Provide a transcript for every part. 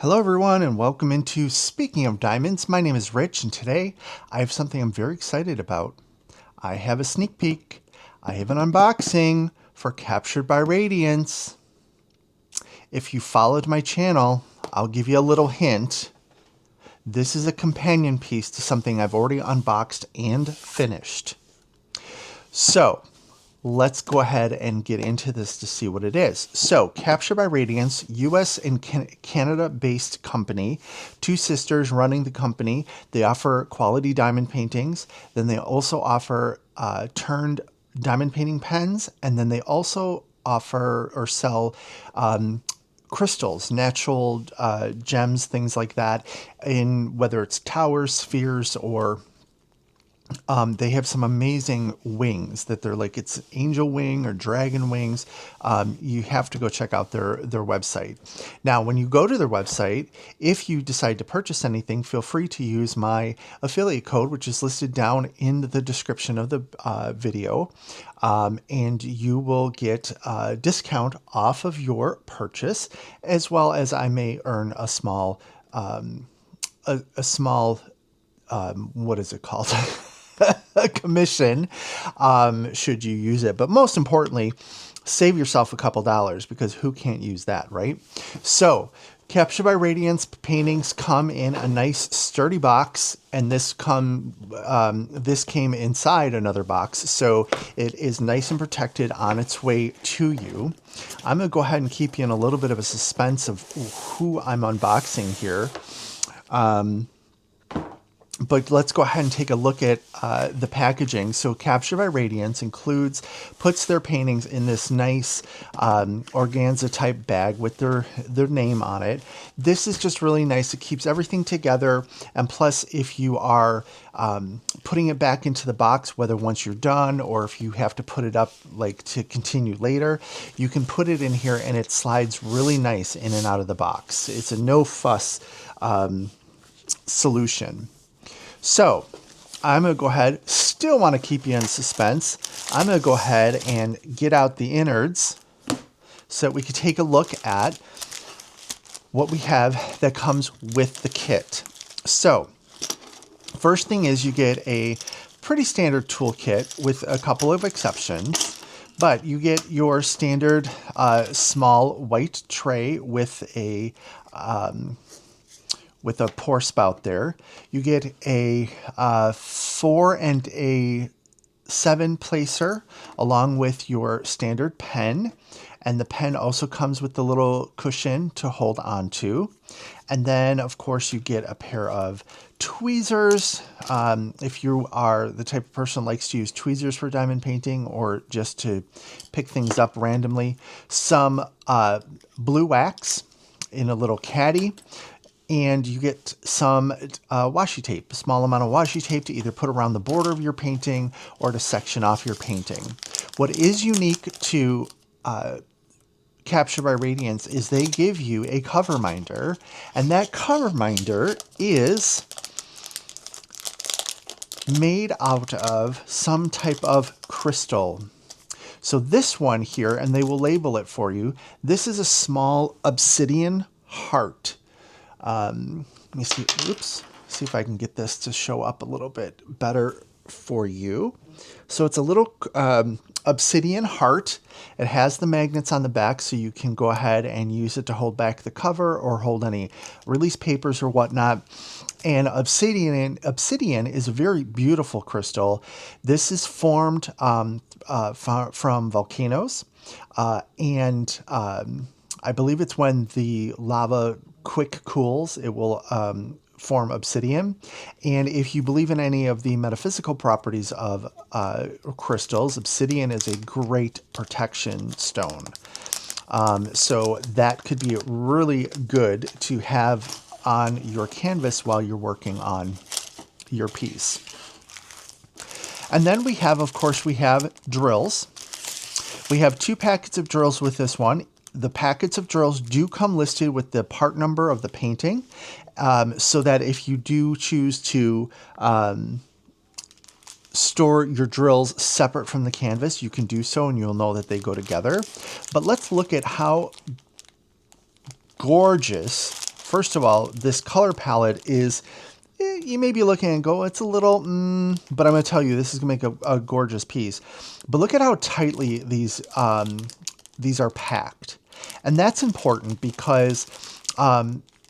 Hello everyone and welcome into Speaking of Diamonds. My name is Rich and today I have something I'm very excited about. I have a sneak peek. I have an unboxing for Captured by Radiance. If you followed my channel, I'll give you a little hint. This is a companion piece to something I've already unboxed and finished. So, let's go ahead and get into this to see what it is. So, Captured by Radiance, US and Canada-based company, two sisters running the company. They offer quality diamond paintings. Then they also offer turned diamond painting pens. And then they also offer or sell crystals, natural gems, things like that, in whether it's towers, spheres, or they have some amazing wings that they're like, it's angel wing or dragon wings. You have to go check out their website. Now, when you go to their website, if you decide to purchase anything, feel free to use my affiliate code, which is listed down in the description of the video. And you will get a discount off of your purchase, as well as I may earn a small, what is it called? A commission, should you use it. But most importantly, save yourself a couple dollars, because who can't use that, right? So, Captured by Radiance paintings come in a nice sturdy box, and this came inside another box, so it is nice and protected on its way to you. I'm going to go ahead and keep you in a little bit of a suspense of who I'm unboxing here. But let's go ahead and take a look at the packaging. So Captured by Radiance puts their paintings in this nice organza type bag with their name on it. This is just really nice. It keeps everything together. And plus, if you are putting it back into the box, whether once you're done or if you have to put it up like to continue later, you can put it in here and it slides really nice in and out of the box. It's a no fuss solution. So I'm going to go ahead, still want to keep you in suspense. I'm going to go ahead and get out the innards so that we can take a look at what we have that comes with the kit. So first thing is you get a pretty standard toolkit with a couple of exceptions, but you get your standard small white tray with a pour spout there. You get a 4 and a 7 placer along with your standard pen. And the pen also comes with the little cushion to hold on to. And then, of course, you get a pair of tweezers. If you are the type of person that likes to use tweezers for diamond painting or just to pick things up randomly. Some blue wax in a little caddy. And you get some washi tape, a small amount of washi tape to either put around the border of your painting or to section off your painting. What is unique to Captured by Radiance is they give you a cover minder, and that cover minder is made out of some type of crystal. So this one here, and they will label it for you, this is a small obsidian heart. Let me see, see if I can get this to show up a little bit better for you. So it's a little obsidian heart. It has the magnets on the back, so you can go ahead and use it to hold back the cover or hold any release papers or whatnot. And obsidian is a very beautiful crystal. This is formed from volcanoes, and I believe it's when the lava quick cools, it will form obsidian. And if you believe in any of the metaphysical properties of crystals, obsidian is a great protection stone. So that could be really good to have on your canvas while you're working on your piece. And then we have, of course, we have drills. We have 2 packets of drills with this one. The packets of drills do come listed with the part number of the painting, so that if you do choose to store your drills separate from the canvas, you can do so and you'll know that they go together. But let's look at how gorgeous first of all, this color palette is, you may be looking and go, it's a little, but I'm going to tell you, this is going to make a gorgeous piece. But look at how tightly these are packed. And that's important because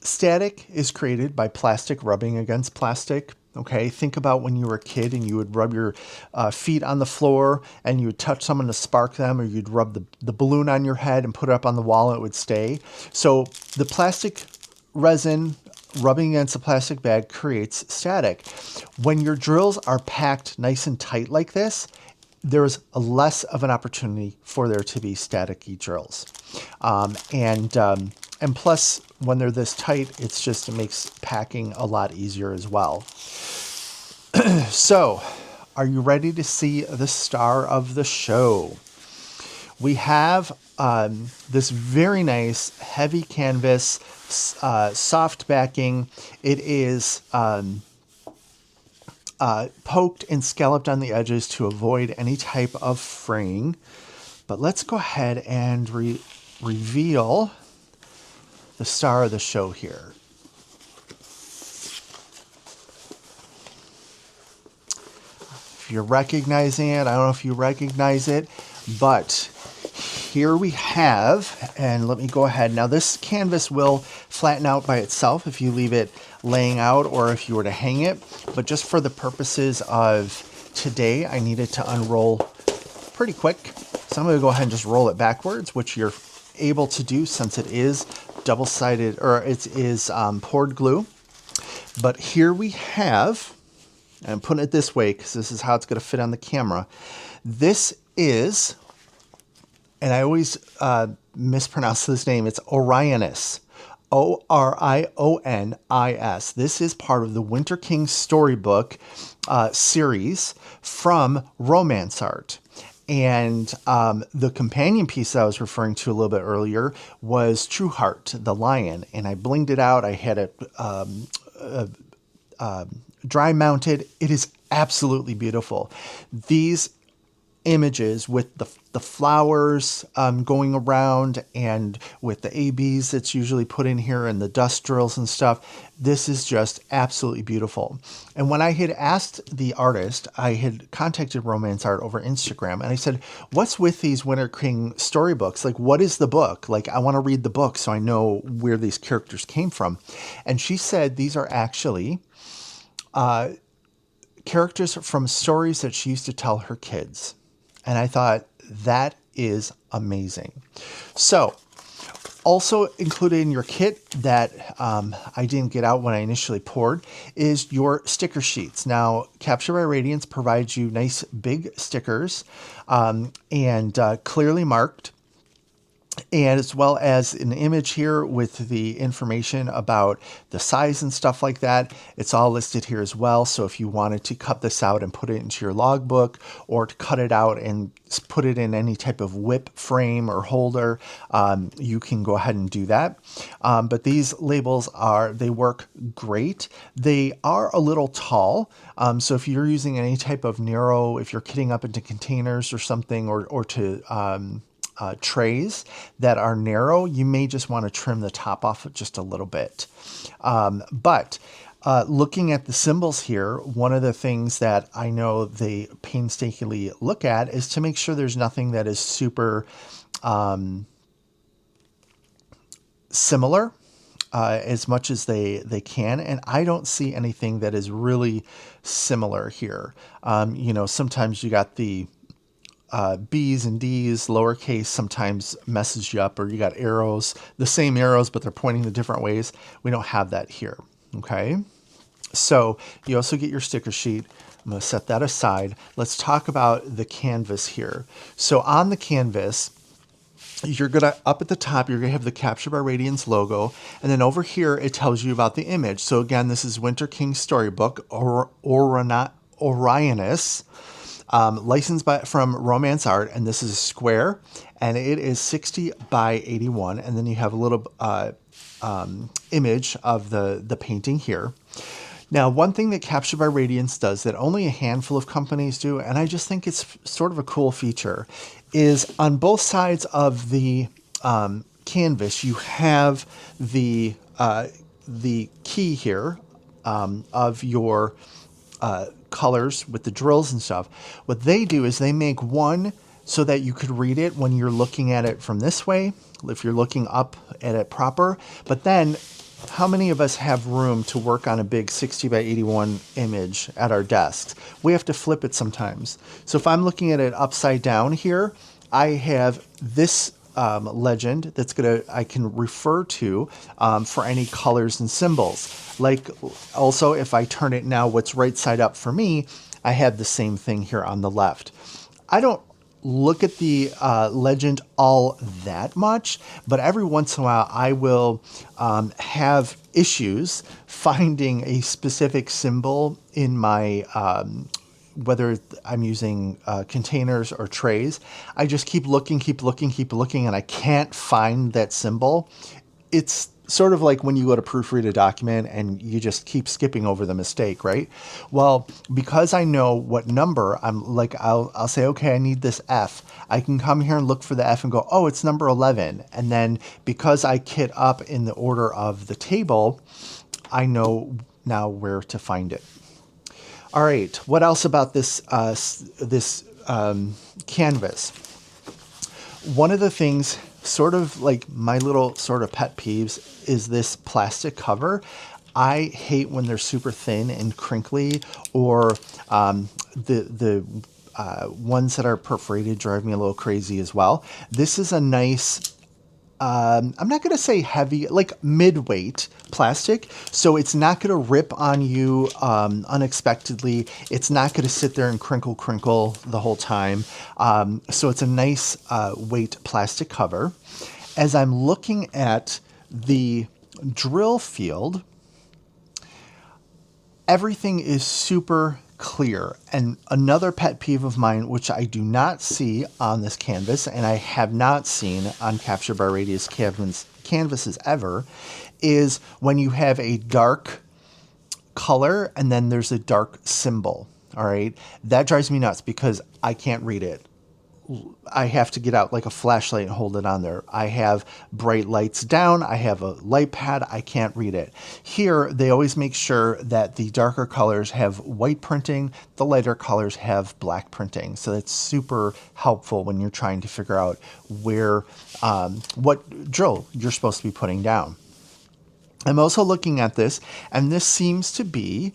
static is created by plastic rubbing against plastic. Okay, think about when you were a kid and you would rub your feet on the floor and you would touch someone to spark them, or you'd rub the balloon on your head and put it up on the wall and it would stay. So the plastic resin rubbing against the plastic bag creates static. When your drills are packed nice and tight like this, there's less of an opportunity for there to be staticky drills. And plus, when they're this tight, it makes packing a lot easier as well. So, are you ready to see the star of the show? We have this very nice heavy canvas, soft backing. It is poked and scalloped on the edges to avoid any type of fraying. But let's go ahead and reveal the star of the show here. If you're recognizing it, I don't know if you recognize it, but here we have, and let me go ahead. Now this canvas will flatten out by itself if you leave it laying out or if you were to hang it, but just for the purposes of today, I needed to unroll pretty quick. So I'm going to go ahead and just roll it backwards, which you're able to do since it is double-sided, or it is poured glue. But here we have, and I'm putting it this way because this is how it's going to fit on the camera. This is, and I always mispronounce this name, it's Orionis. Orionis. This is part of the Winter King Storybook series from RomantzArt. And the companion piece that I was referring to a little bit earlier was True Heart, the lion. And I blinged it out. I had it dry mounted. It is absolutely beautiful. These images with the flowers going around and with the ABs that's usually put in here and the dust drills and stuff, this is just absolutely beautiful. And when I had asked the artist, I had contacted RomantzArt over Instagram, and I said, what's with these Winter King storybooks? Like, what is the book? Like, I want to read the book so I know where these characters came from. And she said these are actually characters from stories that she used to tell her kids. And I thought, that is amazing. So, also included in your kit that I didn't get out when I initially poured is your sticker sheets. Now, Captured by Radiance provides you nice big stickers and clearly marked, and as well as an image here with the information about the size and stuff like that. It's all listed here as well. So if you wanted to cut this out and put it into your logbook, or to cut it out and put it in any type of whip frame or holder, you can go ahead and do that. But these labels they work great. They are a little tall. So if you're using any type of narrow, if you're kitting up into containers or something, or to trays that are narrow, you may just want to trim the top off just a little bit. But looking at the symbols here, one of the things that I know they painstakingly look at is to make sure there's nothing that is super similar as much as they can. And I don't see anything that is really similar here. Sometimes you got the B's and D's, lowercase, sometimes messes you up, or you got arrows, the same arrows, but they're pointing the different ways. We don't have that here. Okay. So you also get your sticker sheet. I'm going to set that aside. Let's talk about the canvas here. So on the canvas, you're going to, up at the top, you're going to have the Captured by Radiance logo. And then over here, it tells you about the image. So again, this is Winter King Storybook, Orionis. Licensed from RomantzArt, and this is a square, and it is 60 by 81, and then you have a little image of the painting here. Now, one thing that Captured by Radiance does that only a handful of companies do, and I just think it's sort of a cool feature, is on both sides of the canvas, you have the the key here of your colors with the drills and stuff. What they do is they make one so that you could read it when you're looking at it from this way, if you're looking up at it proper. But then how many of us have room to work on a big 60 by 81 image at our desks? We have to flip it sometimes. So if I'm looking at it upside down here, I have this legend that's I can refer to for any colors and symbols. Like also, if I turn it now, what's right side up for me, I have the same thing here on the left. I don't look at the legend all that much, but every once in a while I will have issues finding a specific symbol in my whether I'm using containers or trays. I just keep looking, and I can't find that symbol. It's sort of like when you go to proofread a document and you just keep skipping over the mistake, right? Well, because I know what number I'm like, I'll say, okay, I need this F. I can come here and look for the F and go, oh, it's number 11. And then because I kit up in the order of the table, I know now where to find it. All right, what else about this canvas? One of the things, sort of like my little sort of pet peeves, is this plastic cover. I hate when they're super thin and crinkly, or the ones that are perforated drive me a little crazy as well. This is a nice, I'm not going to say heavy, like mid-weight plastic. So it's not going to rip on you unexpectedly. It's not going to sit there and crinkle the whole time. So it's a nice weight plastic cover. As I'm looking at the drill field, everything is super clear. And another pet peeve of mine, which I do not see on this canvas, and I have not seen on Captured by Radiance canvases ever, is when you have a dark color and then there's a dark symbol. All right. That drives me nuts because I can't read it. I have to get out like a flashlight and hold it on there. I have bright lights down. I have a light pad. I can't read it. Here, they always make sure that the darker colors have white printing. The lighter colors have black printing. So that's super helpful when you're trying to figure out where, what drill you're supposed to be putting down. I'm also looking at this, and this seems to be,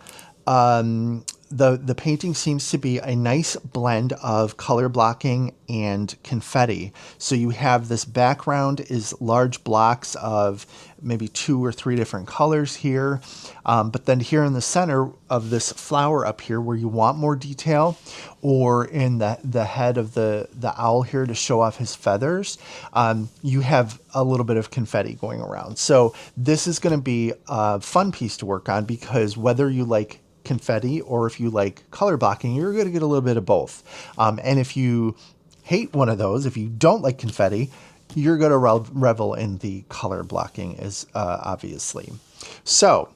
the painting seems to be a nice blend of color blocking and confetti. So you have this background is large blocks of maybe 2 or 3 different colors here. But then here in the center of this flower up here where you want more detail, or in the head of the owl here to show off his feathers, you have a little bit of confetti going around. So this is going to be a fun piece to work on, because whether you like confetti or if you like color blocking, you're going to get a little bit of both. And if you hate one of those, if you don't like confetti, you're going to revel in the color blocking, as obviously. So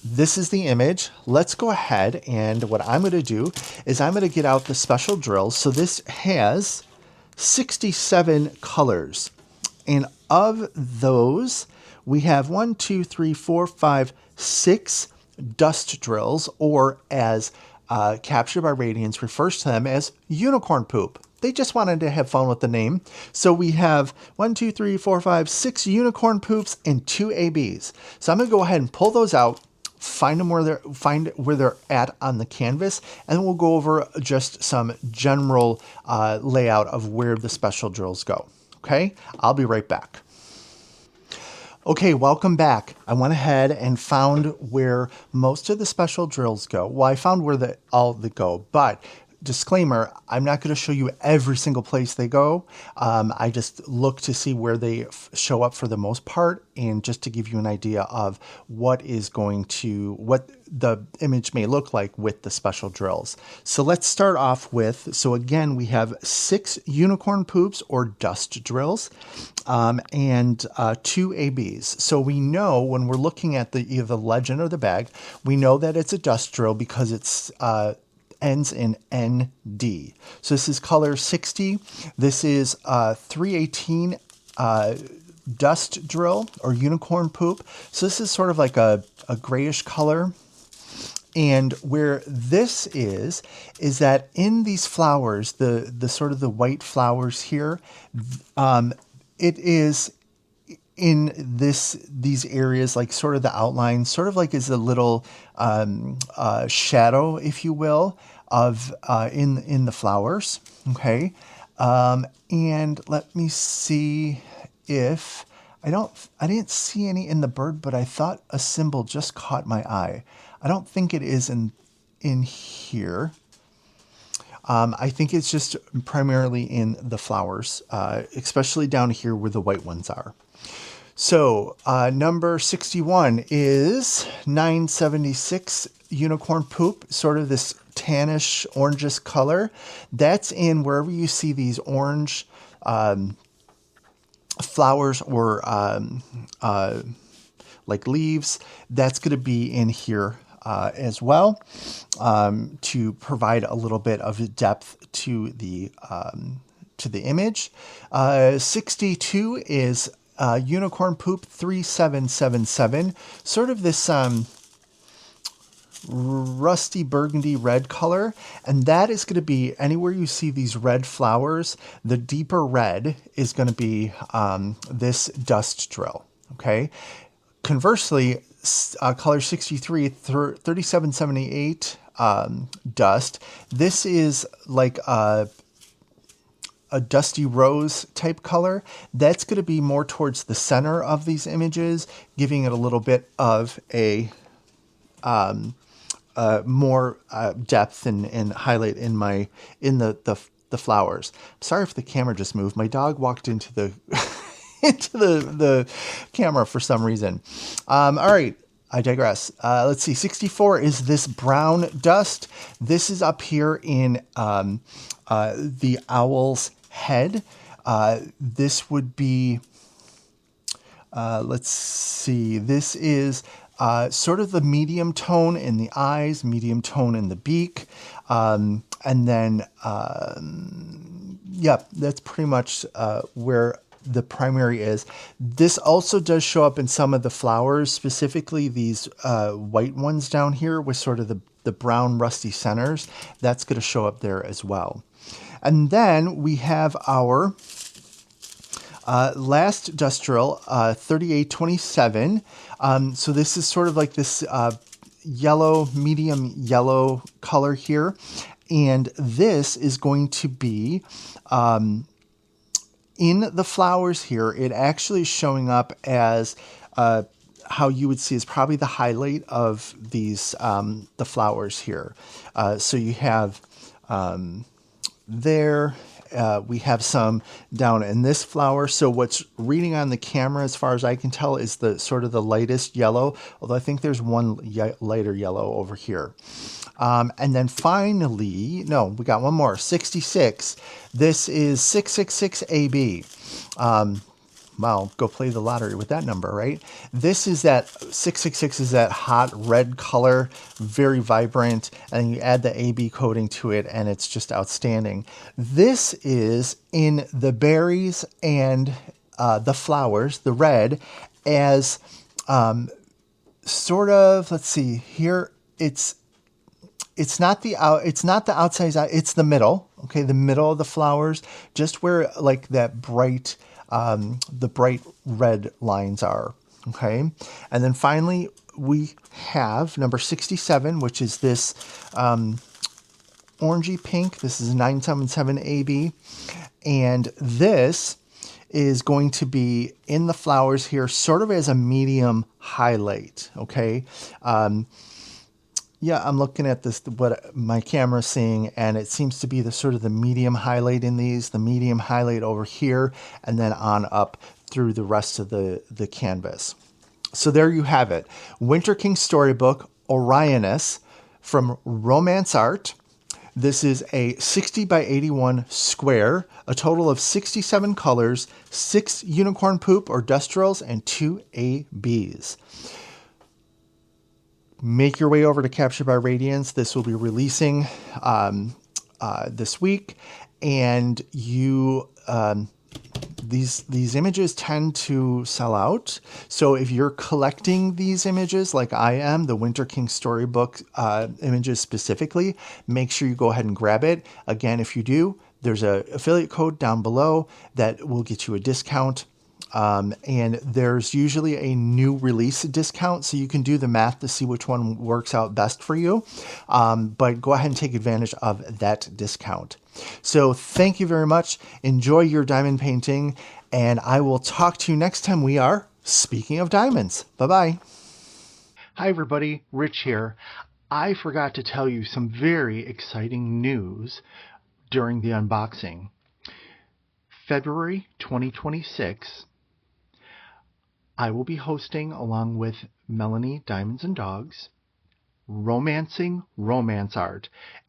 this is the image. Let's go ahead, and what I'm going to do is I'm going to get out the special drills. So this has 67 colors, and of those we have 1, 2, 3, 4, 5, 6 dust drills, or as Captured by Radiance refers to them as unicorn poop. They just wanted to have fun with the name. So we have 1, 2, 3, 4, 5, 6 unicorn poops and 2 ABs. So I'm going to go ahead and pull those out, find where they're at on the canvas, and we'll go over just some general layout of where the special drills go. Okay, I'll be right back. Okay, welcome back. I went ahead and found where most of the special drills go. Well, I found where all they go, but disclaimer, I'm not going to show you every single place they go. I just look to see where they show up for the most part, and just to give you an idea of what the image may look like with the special drills. So let's start off with, so again, we have 6 unicorn poops or dust drills, and 2 ABs. So we know when we're looking at either the legend or the bag, we know that it's a dust drill because it's ends in ND. So this is color 60. This is 318 dust drill or unicorn poop. So this is sort of like a grayish color. And where this is that in these flowers, the sort of the white flowers here, it is in these areas, like sort of the outline, sort of like is a little shadow, if you will, of in the flowers. Okay, and let me see if I didn't see any in the bird, but I thought a symbol just caught my eye. I don't think it is in here. I think it's just primarily in the flowers, especially down here where the white ones are. So number 61 is 976 unicorn poop, sort of this tannish, orangish color. That's in wherever you see these orange flowers or like leaves. That's going to be in here as well, to provide a little bit of depth to the image. 62 is unicorn poop 3777, sort of this rusty burgundy red color, and that is going to be anywhere you see these red flowers. The deeper red is going to be this dust drill. Okay. Conversely, color 63, 3778 dust. This is like a dusty rose type color. That's going to be more towards the center of these images, giving it a little bit of a more depth and highlight in the flowers. Sorry if the camera just moved. My dog walked into the into the camera for some reason. All right, I digress. Let's see. 64 is this brown dust. This is up here in the owl's head. This would be, let's see. This is sort of the medium tone in the eyes, medium tone in the beak. And then, yeah, that's pretty much where the primary is. This also does show up in some of the flowers, specifically these white ones down here with sort of the brown rusty centers. That's going to show up there as well. And then we have our last dust drill, 3827. So this is sort of like this yellow, medium yellow color here. And this is going to be in the flowers here. It actually is showing up as how you would see is probably the highlight of these, the flowers here. So you have there, we have some down in this flower. So what's reading on the camera, as far as I can tell, is the sort of the lightest yellow, although I think there's one lighter yellow over here. And then finally, no, we got one more, 66. This is 666 AB. Wow, go play the lottery with that number, right? This is that 666 is that hot red color, very vibrant, and you add the AB coating to it, and it's just outstanding. This is in the berries and the flowers, the red, as sort of, let's see here, it's not the outside, it's the middle, okay, the middle of the flowers, just where like that bright, the bright red lines are, okay? And then finally, we have number 67, which is this orangey pink. This is 977 AB, and this is going to be in the flowers here, sort of as a medium highlight, okay? Yeah, I'm looking at this, what my camera's seeing, and it seems to be the sort of the medium highlight in these, the medium highlight over here, and then on up through the rest of the canvas. So there you have it. Winter King Storybook, Orionis from RomantzArt. This is a 60 by 81 square, a total of 67 colors, 6 unicorn poop or dust drills, and 2 ABs. Make your way over to Captured by Radiance. This will be releasing this week, and you these images tend to sell out. So if you're collecting these images like I am, the Winter King Storybook images specifically, make sure you go ahead and grab it. Again, if you do, there's a affiliate code down below that will get you a discount. And there's usually a new release discount, so you can do the math to see which one works out best for you. But go ahead and take advantage of that discount. So thank you very much. Enjoy your diamond painting, and I will talk to you next time we are speaking of diamonds. Bye-bye. Hi, everybody. Rich here. I forgot to tell you some very exciting news during the unboxing. February 2026, I will be hosting, along with Melanie Diamonds and Dogs, Romancing RomantzArt,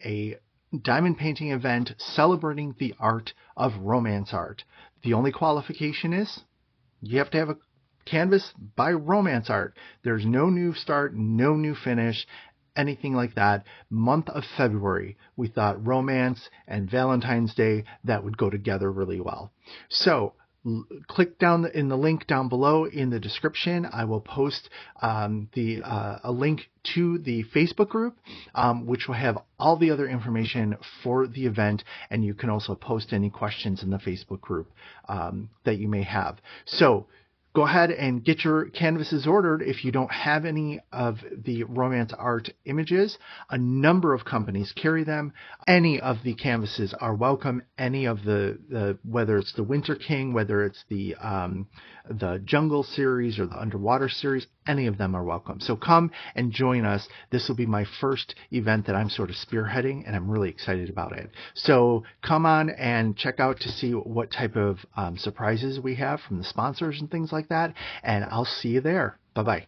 a diamond painting event celebrating the art of RomantzArt. The only qualification is you have to have a canvas by RomantzArt. There's no new start, no new finish, anything like that. Month of February, we thought romance and Valentine's Day, that would go together really well. So click down in the link down below in the description. I will post a link to the Facebook group, which will have all the other information for the event, and you can also post any questions in the Facebook group that you may have. So go ahead and get your canvases ordered if you don't have any of the RomantzArt images. A number of companies carry them. Any of the canvases are welcome. Any of the whether it's the Winter King, whether it's the Jungle series or the Underwater series, any of them are welcome. So come and join us. This will be my first event that I'm sort of spearheading, and I'm really excited about it. So come on and check out to see what type of surprises we have from the sponsors and things like that, and I'll see you there. Bye-bye.